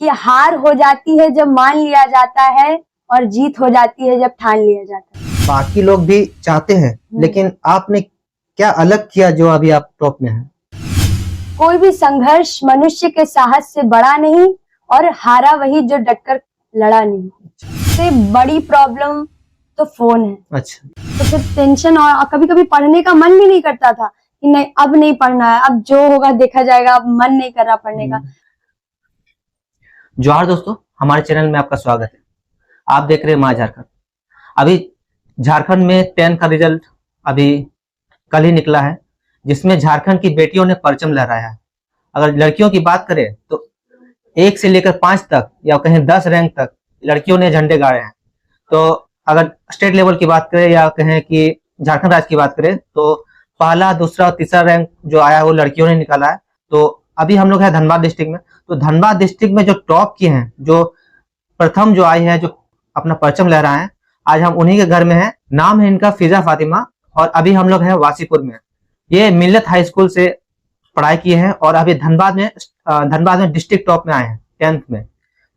कि हार हो जाती है जब मान लिया जाता है और जीत हो जाती है जब ठान लिया जाता है। बाकी लोग भी चाहते हैं, लेकिन आपने क्या अलग किया जो अभी आप टॉप में हैं? कोई भी संघर्ष मनुष्य के साहस से बड़ा नहीं और हारा वही जो डटकर लड़ा नहीं। सबसे बड़ी प्रॉब्लम तो फोन है। अच्छा, तो फिर टेंशन और कभी कभी पढ़ने का मन भी नहीं करता था कि नहीं अब नहीं पढ़ना है, अब जो होगा देखा जाएगा, अब मन नहीं कर रहा पढ़ने का। जोहार दोस्तों, हमारे चैनल में आपका स्वागत है। आप देख रहे हैं माँ झारखंड। अभी झारखंड में 10 का रिजल्ट अभी कल ही निकला है, जिसमें झारखंड की बेटियों ने परचम लहराया है। अगर लड़कियों की बात करें तो 1 से लेकर 5 तक या कहें 10 रैंक तक लड़कियों ने झंडे गाड़े हैं। तो अगर स्टेट लेवल की बात करें या कहें कि झारखंड राज्य की बात करें तो पहला, दूसरा और तीसरा रैंक जो आया है वो लड़कियों ने निकाला है। तो अभी हम लोग हैं धनबाद डिस्ट्रिक्ट में। तो धनबाद डिस्ट्रिक्ट में जो टॉप किए हैं, जो प्रथम जो आई है, जो अपना परचम लहराए हैं, आज हम उन्हीं के घर में हैं। नाम है इनका फिजा फातिमा और अभी हम लोग हैं वासीपुर में। ये मिल्लत हाई स्कूल से पढ़ाई किए हैं और अभी धनबाद में डिस्ट्रिक्ट टॉप में आए हैं 10th में।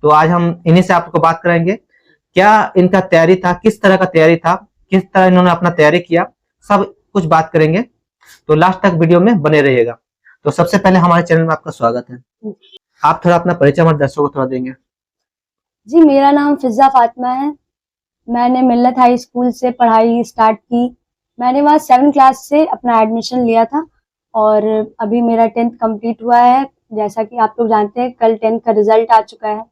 तो आज हम इन्हीं से आपको बात कराएंगे, क्या इनका तैयारी था, किस तरह का तैयारी था, किस तरह इन्होंने अपना तैयारी किया, सब कुछ बात करेंगे। तो लास्ट तक वीडियो में बने रहिएगा। तो सबसे पहले हमारे चैनल में आपका स्वागत है। आप थोड़ा अपना परिचय हमारे दर्शकों को थोड़ा देंगे? जी, मेरा नाम फिजा फातिमा है। मैंने मिल्लत हाई स्कूल से पढ़ाई स्टार्ट की। मैंने वहाँ 7th क्लास से अपना एडमिशन लिया था और अभी मेरा 10th कंप्लीट हुआ है। जैसा कि आप लोग जानते हैं, कल 10th का रिजल्ट आ चुका है।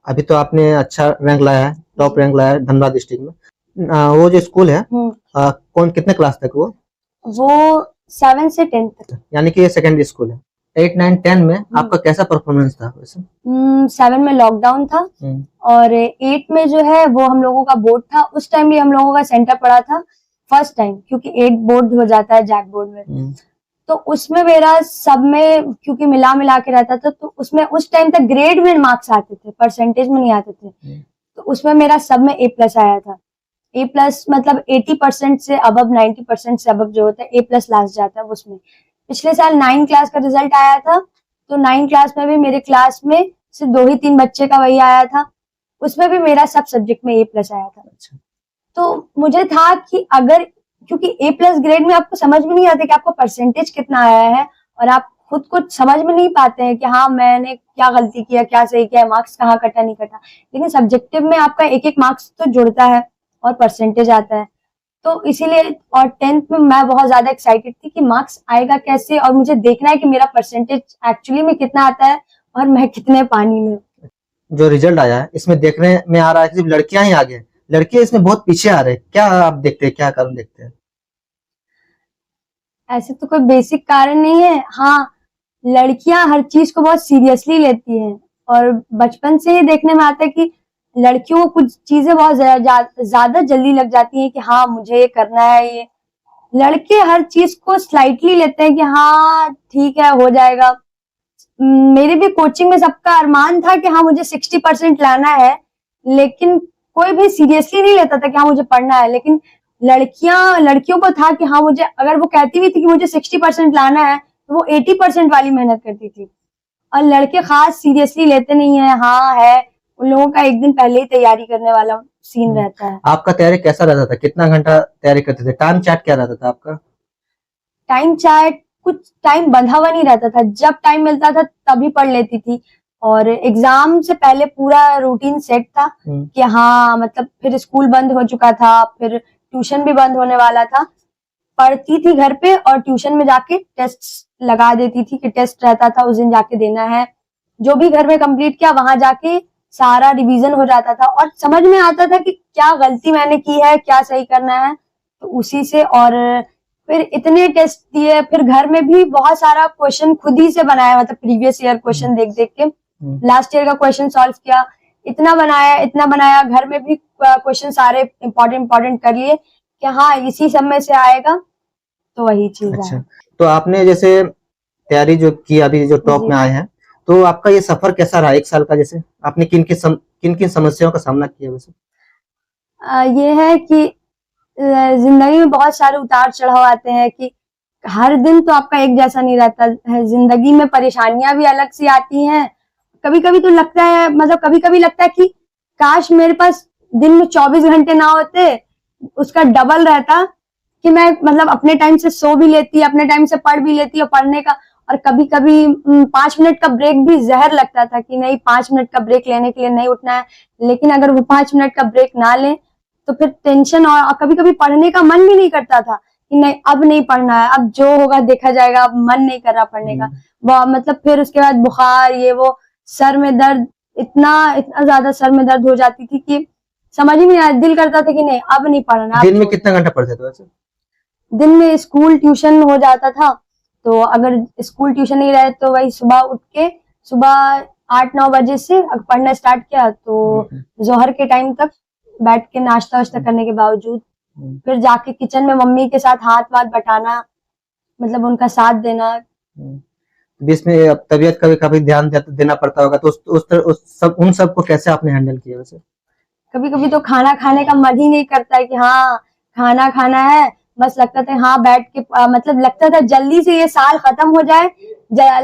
अभी तो आपने अच्छा रैंक लाया है, टॉप रैंक लाया है धनबाद डिस्ट्रिक्ट में। वो जो स्कूल है कौन कितने क्लास तक? वो 7 से 10 तक, यानी कि ये सेकेंडरी स्कूल है। 8, 9, 10 में आपका कैसा परफॉर्मेंस था वैसे? 7 में लॉकडाउन था और 8 में जो है वो हम लोगों का बोर्ड था। उस टाइम भी हम लोगों का सेंटर पड़ा था फर्स्ट टाइम, क्योंकि 8 बोर्ड हो जाता है जैक बोर्ड में। तो उसमें मेरा सब में क्योंकि मिला के रहता था, तो उसमें उस टाइम तक ग्रेड में मार्क्स आते थे, परसेंटेज में नहीं आते थे। तो उसमें मेरा सब में A+ आया था। A+ मतलब 80% से अबव, 90% से अबव जो होता है A+ लास्ट जाता है उसमें। पिछले साल 9 क्लास का रिजल्ट आया था, तो 9 क्लास में भी मेरे क्लास में सिर्फ 2 ही 3 बच्चे का वही आया था। उसमें भी मेरा सब सब्जेक्ट में A+ आया था। तो मुझे था कि अगर, क्योंकि A+ ग्रेड में आपको समझ में नहीं आता कि आपको परसेंटेज कितना आया है और आप खुद को समझ में नहीं पाते हैं कि हाँ मैंने क्या गलती किया, क्या सही किया, मार्क्स कहाँ कटा नहीं कटा। लेकिन सब्जेक्टिव में आपका एक मार्क्स तो जुड़ता है और परसेंटेज आता है। तो इसीलिए, और 10th में मैं बहुत ज्यादा एक्साइटेड थी कि मार्क्स आएगा कैसे और मुझे देखना है कि मेरा परसेंटेज एक्चुअली में कितना आता है और मैं कितने पानी में। जो रिजल्ट आया है इसमें देखने में आ रहा है कि सिर्फ लड़कियां ही आगे हैं, लड़के इसमें बहुत पीछे आ रहे हैं। क्या आप देखते हैं, क्या कारण देखते हैं? ऐसे तो कोई बेसिक कारण नहीं है। हाँ, लड़कियां हर चीज को बहुत सीरियसली लेती हैं और बचपन से ही देखने में आता है कि लड़कियों को कुछ चीजें बहुत ज्यादा जल्दी लग जाती हैं कि हाँ मुझे ये करना है। ये लड़के हर चीज को स्लाइटली लेते हैं कि हाँ ठीक है हो जाएगा। मेरे भी कोचिंग में सबका अरमान था कि हाँ मुझे 60% लाना है, लेकिन कोई भी सीरियसली नहीं लेता था कि हाँ मुझे पढ़ना है। लेकिन लड़कियों को था कि हाँ मुझे, अगर वो कहती भी थी कि मुझे 60% लाना है तो वो 80% वाली मेहनत करती थी। और लड़के खास सीरियसली लेते नहीं है। हाँ है, उन लोगों का एक दिन पहले ही तैयारी करने वाला सीन रहता है। आपका तैयारी कैसा रहता था? कितना घंटा तैयारी करते थे? टाइम चार्ट क्या रहता था आपका? टाइम चार्ट कुछ टाइम बंधा हुआ नहीं रहता था, जब टाइम मिलता था तभी पढ़ लेती थी। और एग्जाम से पहले पूरा रूटीन सेट था कि हाँ, मतलब फिर स्कूल बंद हो चुका था, फिर ट्यूशन भी बंद होने वाला था। पढ़ती थी घर पे और ट्यूशन में जाके टेस्ट लगा देती थी कि टेस्ट रहता था उस दिन जाके देना है। जो भी घर में कंप्लीट किया वहां जाके सारा रिवीजन हो जाता था और समझ में आता था कि क्या गलती मैंने की है, क्या सही करना है। तो उसी से, और फिर इतने टेस्ट दिए, फिर घर में भी बहुत सारा क्वेश्चन खुद ही से बनाया, मतलब प्रीवियस ईयर क्वेश्चन देख देख के लास्ट ईयर का क्वेश्चन सॉल्व किया। इतना बनाया, घर में भी क्वेश्चन सारे इम्पोर्टेंट कर लिए कि हाँ इसी समय से आएगा, तो वही चीज है। अच्छा, तो आपने जैसे तैयारी जो की, अभी जो टॉप में आए हैं, तो आपका ये सफर कैसा रहा 1 साल का? जैसे आपने किन किन समस्याओं का सामना किया वैसे? ये है कि जिंदगी में बहुत सारे उतार चढ़ाव आते हैं कि हर दिन तो आपका एक जैसा नहीं रहता है। जिंदगी में परेशानियां भी अलग सी आती हैं, कभी कभी तो लगता है, मतलब कभी कभी लगता है कि काश मेरे पास दिन में 24 घंटे ना होते, उसका डबल रहता, कि मैं मतलब अपने टाइम से सो भी लेती, अपने टाइम से पढ़ भी लेती, और पढ़ने का, और कभी कभी 5 मिनट का ब्रेक भी जहर लगता था कि नहीं 5 मिनट का ब्रेक लेने के लिए नहीं उठना है। लेकिन अगर वो 5 मिनट का ब्रेक ना लें तो फिर टेंशन, और कभी कभी पढ़ने का मन भी नहीं करता था कि नहीं अब नहीं पढ़ना है, अब जो होगा देखा जाएगा, अब मन नहीं कर रहा पढ़ने का। मतलब फिर उसके बाद बुखार, ये वो, सर में दर्द, इतना इतना ज्यादा सर में दर्द हो जाती थी कि समझ ही नहीं आया, दिल करता था कि नहीं अब नहीं पढ़ना। दिन में कितना घंटा पढ़ते थे वैसे? दिन में स्कूल ट्यूशन हो जाता था, तो अगर स्कूल ट्यूशन नहीं रहे तो वही सुबह उठ के, सुबह 8-9 बजे से पढ़ना स्टार्ट किया तो जोहर के टाइम तक बैठ के नाश्ता वाश्ता करने के बावजूद फिर जाके किचन में मम्मी के साथ हाथ वाथ बटाना, मतलब उनका साथ देना। बीच में अब तबीयत कभी कभी ध्यान देना पड़ता होगा, तो उन सब को कैसे आपने हैंडल किया वैसे? कभी कभी तो खाना खाने का मन ही नहीं करता है कि हाँ खाना खाना है, बस लगता था हाँ बैठ के मतलब लगता था जल्दी से ये साल खत्म हो जाए,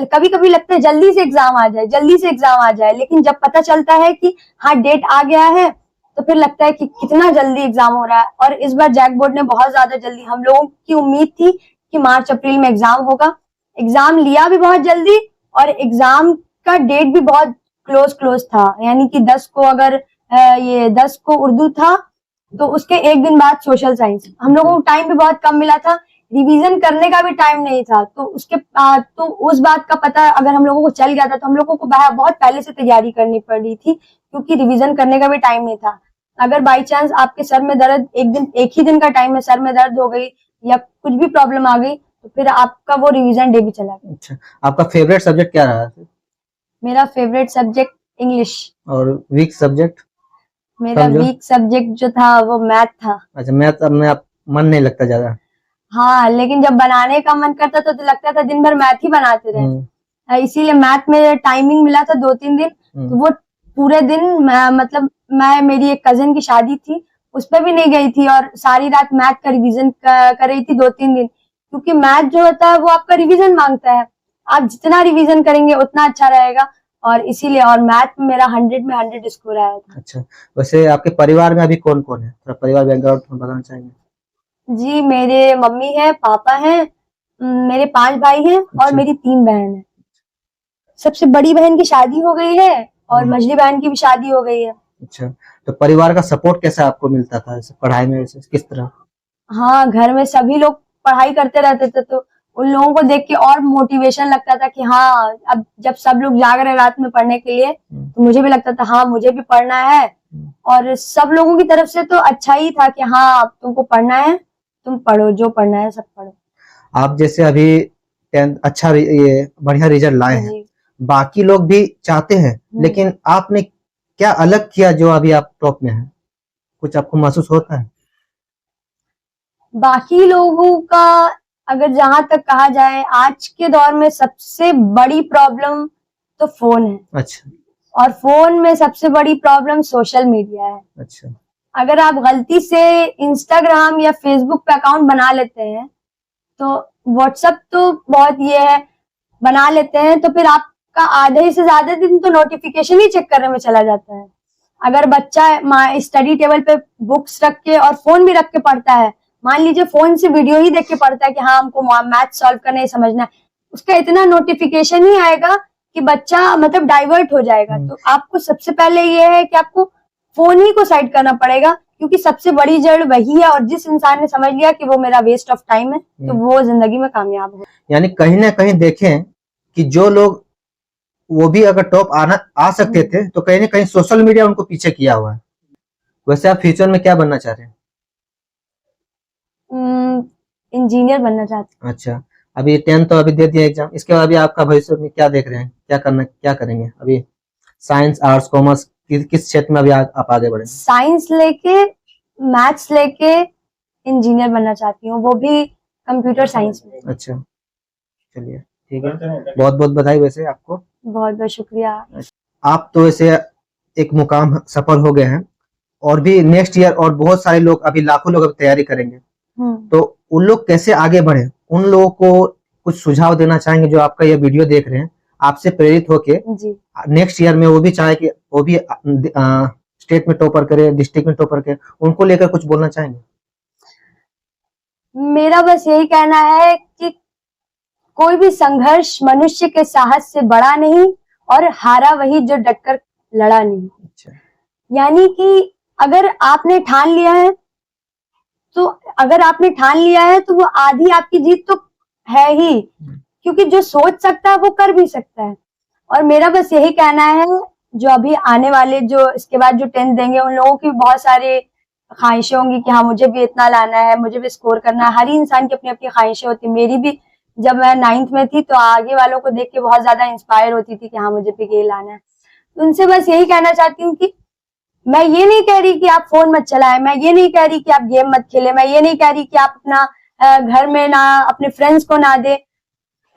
कभी कभी लगता है जल्दी से एग्जाम आ जाए, जल्दी से एग्जाम आ जाए। लेकिन जब पता चलता है कि हाँ डेट आ गया है तो फिर लगता है कि कितना जल्दी एग्जाम हो रहा है। और इस बार जैक बोर्ड ने बहुत ज्यादा जल्दी, हम लोगों की उम्मीद थी कि मार्च अप्रैल में एग्जाम होगा, एग्जाम लिया भी बहुत जल्दी, और एग्जाम का डेट भी बहुत क्लोज था। यानी कि 10 को अगर ये 10 को उर्दू था तो उसके एक दिन बाद सोशल साइंस। हम लोगों को टाइम भी बहुत कम मिला था, रिवीजन करने का भी टाइम नहीं था, तो उसके तो उस बात का पता अगर हम लोगों को चल गया था तो हम लोगों को बहुत पहले से तैयारी करनी पड़ी थी, क्योंकि रिवीजन करने का भी टाइम नहीं था। अगर बाई चांस आपके सर में दर्द एक ही दिन का टाइम में सर में दर्द हो गई या कुछ भी प्रॉब्लम आ गई तो फिर आपका वो रिवीजन डे भी चला गया। अच्छा, आपका फेवरेट सब्जेक्ट क्या रहा? मेरा फेवरेट सब्जेक्ट इंग्लिश। और वीक सब्जेक्ट? मेरा वीक सब्जेक्ट जो था वो मैथ था। अच्छा, मैथ में आप मन नहीं लगता ज्यादा? हाँ, लेकिन जब बनाने का मन करता तो लगता था दिन भर मैथ ही बनाते रहे। इसीलिए मैथ में टाइमिंग मिला था 2-3 दिन, तो वो पूरे दिन मतलब मैं मेरी एक कजिन की शादी थी उस पर भी नहीं गई थी, और सारी रात मैथ का रिवीजन कर रही थी 2-3 दिन, क्योंकि मैथ जो होता है वो आपका रिवीजन मांगता है, आप जितना रिवीजन करेंगे उतना अच्छा रहेगा, और इसीलिए और मैथ में मेरा 100 में 100 स्कोर आया था। अच्छा, वैसे आपके परिवार में अभी कौन कौन है? थोड़ा परिवार बैकग्राउंड बताना चाहेंगे? जी, मेरे मम्मी है, पापा है, मेरे 5 भाई हैं और मेरी 3 बहन है। सबसे बड़ी बहन की शादी हो गई है और मझली बहन की भी शादी हो गई है। अच्छा, तो परिवार का सपोर्ट कैसा आपको मिलता था पढ़ाई में, किस तरह? हाँ, घर में सभी लोग पढ़ाई करते रहते थे तो उन लोगों को देख के और मोटिवेशन लगता था कि हाँ अब जब सब लोग जाग रहे रात में पढ़ने के लिए तो मुझे भी लगता था हाँ मुझे भी पढ़ना है। और सब लोगों की तरफ से तो अच्छा ही था कि हाँ तुमको पढ़ना है, तुम पढ़ो, जो पढ़ना है सब पढ़ो। आप जैसे अभी 10th अच्छा ये बढ़िया रिजल्ट लाए हैं, बाकी लोग भी चाहते हैं, लेकिन आपने क्या अलग किया जो अभी आप टॉप में हैं? कुछ आपको महसूस होता है? बाकी लोगों का अगर जहां तक कहा जाए, आज के दौर में सबसे बड़ी प्रॉब्लम तो फोन है। अच्छा, और फोन में सबसे बड़ी प्रॉब्लम सोशल मीडिया है। अच्छा, अगर आप गलती से इंस्टाग्राम या फेसबुक पे अकाउंट बना लेते हैं, तो व्हाट्सएप तो बहुत ये है, बना लेते हैं तो फिर आपका आधे से ज्यादा दिन तो नोटिफिकेशन ही चेक करने में चला जाता है। अगर बच्चा स्टडी टेबल पे बुक्स रख के और फोन भी रख के पढ़ता है, मान लीजिए फोन से वीडियो ही देख के पढ़ता है कि हाँ हमको मैथ सॉल्व करना है, समझना है, उसका इतना नोटिफिकेशन ही आएगा कि बच्चा मतलब डाइवर्ट हो जाएगा। तो आपको सबसे पहले ये है कि आपको फोन ही को साइड करना पड़ेगा, क्योंकि सबसे बड़ी जड़ वही है, और जिस इंसान ने समझ लिया कि वो मेरा वेस्ट ऑफ टाइम है तो वो जिंदगी में कामयाब हो। यानी कहीं ना कहीं देखें कि जो लोग वो भी अगर टॉप आ सकते थे तो कहीं ना कहीं सोशल मीडिया उनको पीछे किया हुआ है। वैसे आप फ्यूचर में क्या बनना चाह रहे हैं? इंजीनियर बनना चाहते हैं। अच्छा, अभी 10th तो अभी दे दिया एग्जाम, इसके बाद अभी आपका भविष्य में क्या देख रहे हैं, क्या करेंगे अभी? साइंस, आर्ट्स, कॉमर्स, किस क्षेत्र में अभी आप आगे बढ़े? साइंस लेके, मैथ्स लेके इंजीनियर बनना चाहती हूँ, वो भी कंप्यूटर साइंस में। अच्छा, चलिए ठीक है, बहुत बहुत बधाई वैसे आपको। बहुत बहुत शुक्रिया। आप तो वैसे एक मुकाम सफल हो गए हैं, और भी नेक्स्ट ईयर और बहुत सारे लोग, अभी लाखों लोग अभी तैयारी करेंगे, तो उन लोग कैसे आगे बढ़े, उन लोगों को कुछ सुझाव देना चाहेंगे जो आपका ये वीडियो देख रहे हैं, आपसे प्रेरित होके जी। नेक्स्ट ईयर में वो भी चाहे कि वो भी स्टेट में टॉपर करे, डिस्ट्रिक्ट में टॉपर करे, उनको लेकर कुछ बोलना चाहेंगे? मेरा बस यही कहना है कि कोई भी संघर्ष मनुष्य के साहस से बड़ा नहीं, और हारा वही जो डटकर लड़ा नहीं। अच्छा। यानी कि अगर आपने ठान लिया है तो वो आधी आपकी जीत तो है ही, क्योंकि जो सोच सकता है वो कर भी सकता है। और मेरा बस यही कहना है, जो अभी आने वाले जो इसके बाद जो 10th देंगे उन लोगों की बहुत सारे ख्वाहिशें होंगी कि हाँ मुझे भी इतना लाना है, मुझे भी स्कोर करना है। हर इंसान की अपनी अपनी ख्वाहिशें होती। मेरी भी जब मैं 9th में थी तो आगे वालों को देख के बहुत ज्यादा इंस्पायर होती थी कि हाँ मुझे भी ये लाना है। उनसे बस यही कहना चाहती हूँ कि मैं ये नहीं कह रही कि आप फोन मत चलाएं, मैं ये नहीं कह रही कि आप गेम मत खेलें, मैं ये नहीं कह रही कि आप अपना घर में ना अपने फ्रेंड्स को ना दे।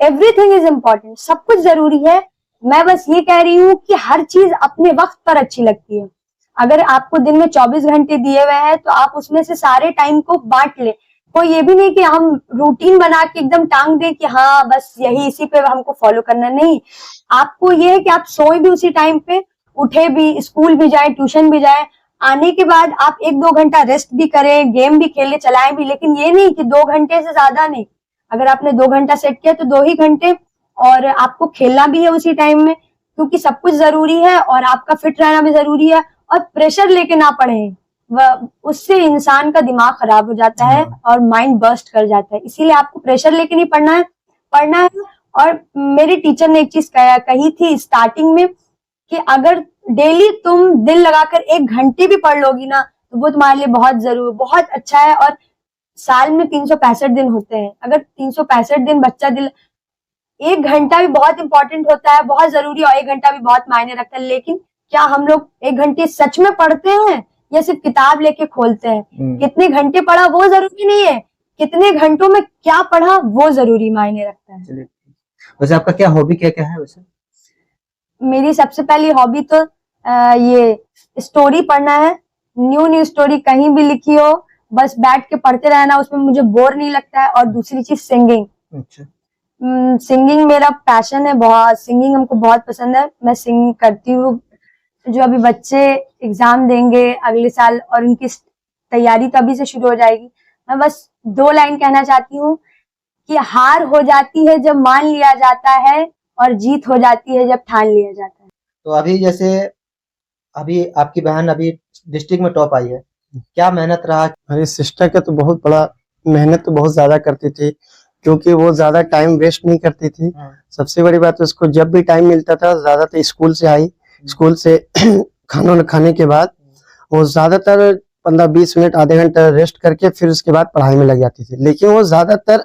एवरीथिंग इज इम्पोर्टेंट, सब कुछ जरूरी है। मैं बस ये कह रही हूँ कि हर चीज अपने वक्त पर अच्छी लगती है। अगर आपको दिन में 24 घंटे दिए हुए हैं तो आप उसमें से सारे टाइम को बांट ले। कोई ये भी नहीं कि हम रूटीन बना के एकदम टांग दे कि हाँ बस यही इसी पे हमको फॉलो करना, नहीं। आपको ये है कि आप सोए भी उसी टाइम पे, उठे भी, स्कूल भी जाए, ट्यूशन भी जाए, आने के बाद आप 1-2 घंटा रेस्ट भी करें, गेम भी खेले, चलाएं भी, लेकिन ये नहीं कि 2 घंटे से ज्यादा नहीं। अगर आपने 2 घंटा सेट किया तो 2 ही घंटे, और आपको खेलना भी है उसी टाइम में, क्योंकि सब कुछ जरूरी है और आपका फिट रहना भी जरूरी है। और प्रेशर लेके ना पढ़े, उससे इंसान का दिमाग खराब हो जाता है और माइंड बर्स्ट कर जाता है। इसीलिए आपको प्रेशर लेके नहीं पढ़ना है। और मेरे टीचर ने एक चीज कही थी स्टार्टिंग में कि अगर डेली तुम दिल लगाकर 1 घंटे भी पढ़ लोगी ना तो वो तुम्हारे लिए बहुत अच्छा है। और साल में 365 दिन होते हैं, अगर 365 दिन बच्चा 1 घंटा भी बहुत इंपॉर्टेंट होता है, बहुत जरूरी है, और 1 घंटा भी बहुत मायने रखता है। लेकिन क्या हम लोग 1 घंटे सच में पढ़ते हैं या सिर्फ किताब लेके खोलते हैं? कितने घंटे पढ़ा वो जरूरी नहीं है, कितने घंटों में क्या पढ़ा वो जरूरी मायने रखता है। वैसे आपका क्या हॉबी क्या है? वैसे मेरी सबसे पहली हॉबी तो ये स्टोरी पढ़ना है। न्यू स्टोरी कहीं भी लिखी हो बस बैठ के पढ़ते रहना, उसमें मुझे बोर नहीं लगता है। और दूसरी चीज सिंगिंग। अच्छा। सिंगिंग मेरा पैशन है, बहुत सिंगिंग हमको बहुत पसंद है। मैं सिंगिंग करती हूँ। जो अभी बच्चे एग्जाम देंगे अगले साल और उनकी तैयारी तो अभी से शुरू हो जाएगी, मैं बस 2 लाइन कहना चाहती हूँ कि हार हो जाती है जब मान लिया जाता है, और जीत हो जाती है जब ठान लिया जाता है। तो अभी जैसे अभी आपकी बहन अभी डिस्ट्रिक्ट में टॉप आई है, क्या मेहनत रहा? मेरी सिस्टर का तो बहुत बड़ा मेहनत तो बहुत ज्यादा करती थी, क्योंकि वो ज्यादा टाइम वेस्ट नहीं करती थी। सबसे बड़ी बात उसको जब भी टाइम मिलता था, ज्यादातर स्कूल से आई, स्कूल से खाना खाने के बाद वो ज्यादातर 15-20 मिनट आधे घंटा रेस्ट करके फिर उसके बाद पढ़ाई में लग जाती थी। लेकिन वो ज्यादातर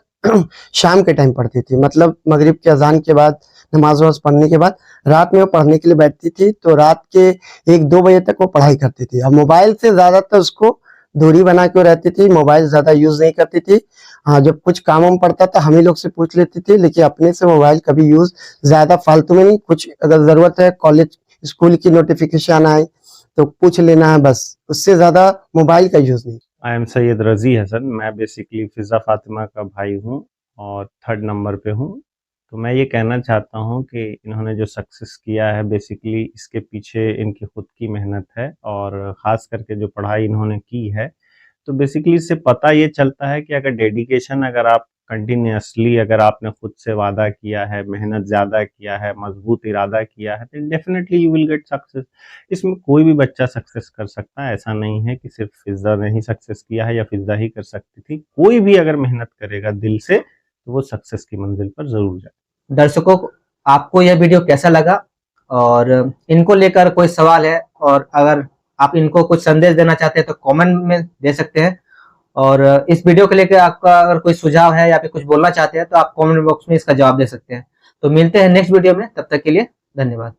शाम के टाइम पढ़ती थी, मतलब मगरिब के अजान के बाद, नमाज वमाज पढ़ने के बाद रात में वो पढ़ने के लिए बैठती थी। तो रात के 1-2 बजे तक वो पढ़ाई करती थी। अब मोबाइल से ज्यादातर उसको दूरी बना के रहती थी, मोबाइल ज्यादा यूज नहीं करती थी। हाँ, जब कुछ काम हम पड़ता था हम ही लोग से पूछ लेती थी, लेकिन अपने से मोबाइल कभी यूज ज्यादा फालतू में नहीं। कुछ अगर जरूरत है, कॉलेज स्कूल की नोटिफिकेशन आए तो पूछ लेना है, बस, उससे ज्यादा मोबाइल का यूज नहीं। आई एम सैयद रजी हसन। मैं बेसिकली फिजा फातिमा का भाई हूँ और 3rd नंबर पे हूँ। तो मैं ये कहना चाहता हूँ कि इन्होंने जो सक्सेस किया है बेसिकली इसके पीछे इनकी खुद की मेहनत है, और ख़ास करके जो पढ़ाई इन्होंने की है। तो बेसिकली इससे पता ये चलता है कि अगर डेडिकेशन, अगर आप कंटिन्यूसली, अगर आपने खुद से वादा किया है, मेहनत ज़्यादा किया है, मजबूत इरादा किया है, तो definitely you will get success. इसमें कोई भी बच्चा सक्सेस कर सकता है, ऐसा नहीं है कि सिर्फ फिजा ने ही सक्सेस किया है या फिजा ही कर सकती थी। कोई भी अगर मेहनत करेगा दिल से तो वो सक्सेस की मंजिल पर जरूर जाए। दर्शकों, आपको यह वीडियो कैसा लगा और इनको लेकर कोई सवाल है, और अगर आप इनको कुछ संदेश देना चाहते हैं तो कमेंट में दे सकते हैं। और इस वीडियो को लेकर आपका अगर कोई सुझाव है या फिर कुछ बोलना चाहते हैं तो आप कमेंट बॉक्स में इसका जवाब दे सकते हैं। तो मिलते हैं नेक्स्ट वीडियो में, तब तक के लिए धन्यवाद।